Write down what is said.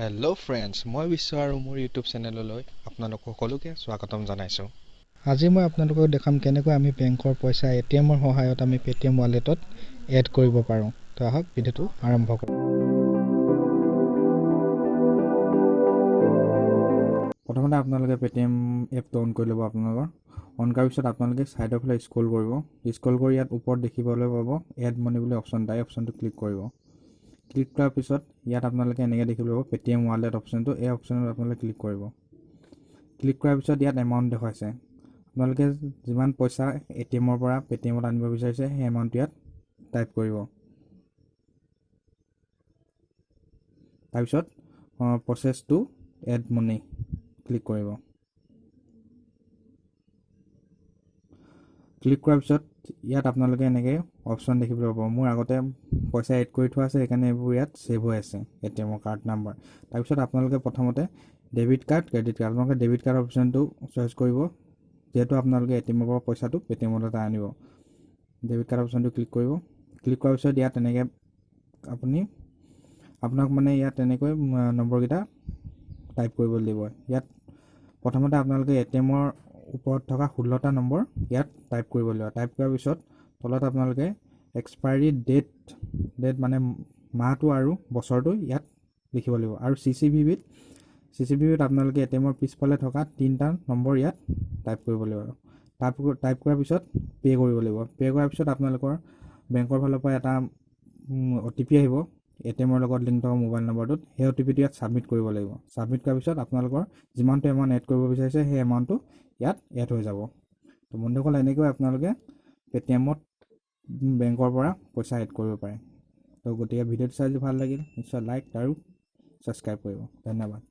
Hello' friends, মই বিশ্ব আৰু মোৰ ইউটিউব চেনেললৈ আপোনালোক সকলোকে স্বাগতম জনাইছোঁ। আজি মই আপোনালোকক দেখাম কেনেকৈ আমি বেংকৰ পইচা এটিএমৰ সহায়ত আমি পেটিএম ৱালেটত এড কৰিব পাৰোঁ। তো আহক ভিডিঅ'টো আৰম্ভ কৰোঁ। প্ৰথমতে আপোনালোকে পেটিএম এপটো অন কৰি ল'ব। আপোনালোকৰ অন কৰাৰ পিছত আপোনালোকে ছাইডৰ ফালে স্ক্ৰল কৰিব। স্ক্ৰল কৰি ইয়াত ওপৰত দেখিবলৈ পাব এড মানি বুলি অপশ্যন এটা, এই অপশ্যনটো ক্লিক কৰিব। ক্লিক কৰাৰ পিছত ইয়াত আপোনালোকে এনেকৈ দেখিব পাব পেটিএম ৱালেট অপশ্যনটো, এই অপশ্যনত আপোনালোকে ক্লিক কৰিব। ক্লিক কৰাৰ পিছত ইয়াত এমাউণ্ট দেখুৱাইছে। আপোনালোকে যিমান পইচা এটিএমৰ পৰা পেটিএমত আনিব বিচাৰিছে সেই এমাউণ্টটো ইয়াত টাইপ কৰিব। তাৰপিছত প্ৰচেছ টু এড মানি ক্লিক কৰিব। ক্লিক কৰাৰ পিছত ইয়াত আপোনালোকে এনেকৈ অপশ্যন দেখিবলৈ পাব। মোৰ আগতে পইচা এড কৰি থোৱা আছে, সেইকাৰণে এইবোৰ ইয়াত ছেভ হৈ আছে এটিএমৰ কাৰ্ড নাম্বাৰ। তাৰপিছত আপোনালোকে প্ৰথমতে ডেবিট কাৰ্ড, ক্ৰেডিট কাৰ্ড, আপোনালোকে ডেবিট কাৰ্ড অপশ্যনটো চইচ কৰিব, যিহেতু আপোনালোকে এটিএমৰ পৰা পইচাটো পেটিএমতে আনিব। ডেবিট কাৰ্ড অপশ্যনটো ক্লিক কৰিব। ক্লিক কৰাৰ পিছত ইয়াত এনেকৈ আপোনাক ইয়াত তেনেকৈ নম্বৰকেইটা টাইপ কৰিব লাগিব। ইয়াত প্ৰথমতে আপোনালোকে এটিএমৰ ওপৰত থকা 16টা নম্বৰ ইয়াত টাইপ কৰিব লাগিব। টাইপ কৰাৰ পিছত তলত আপোনালোকে এক্সপায়াৰী ডেট মাহটো আৰু বছৰটো ইয়াত লিখিব লাগিব। আৰু CCVত আপোনালোকে এটিএমৰ পিছফালে থকা 3টা নম্বৰ ইয়াত টাইপ কৰিব লাগিব। টাইপ কৰাৰ পিছত পে' কৰিব লাগিব। পে' কৰাৰ পিছত আপোনালোকৰ বেংকৰ ফালৰ পৰা এটা OTP আহিব এটিএমৰ লগত লিংক থকা মোবাইল নম্বৰটোত। সেই OTPটো ইয়াত ছাবমিট কৰিব লাগিব। ছাবমিট কৰাৰ পিছত আপোনালোকৰ যিমানটো এমাউণ্ট এড কৰিব বিচাৰিছে সেই এমাউণ্টটো ইয়াত এড হৈ যাব। তো বন্ধুসকল, এনেকৈ আপোনালোকে পেটিএমত বেংকৰ পৰা পইচা এড কৰিব পাৰে। তো গতিকে ভিডিঅ'টো চাই যদি ভাল লাগিল নিশ্চয় লাইক আৰু ছাবস্ক্ৰাইব কৰিব। ধন্যবাদ।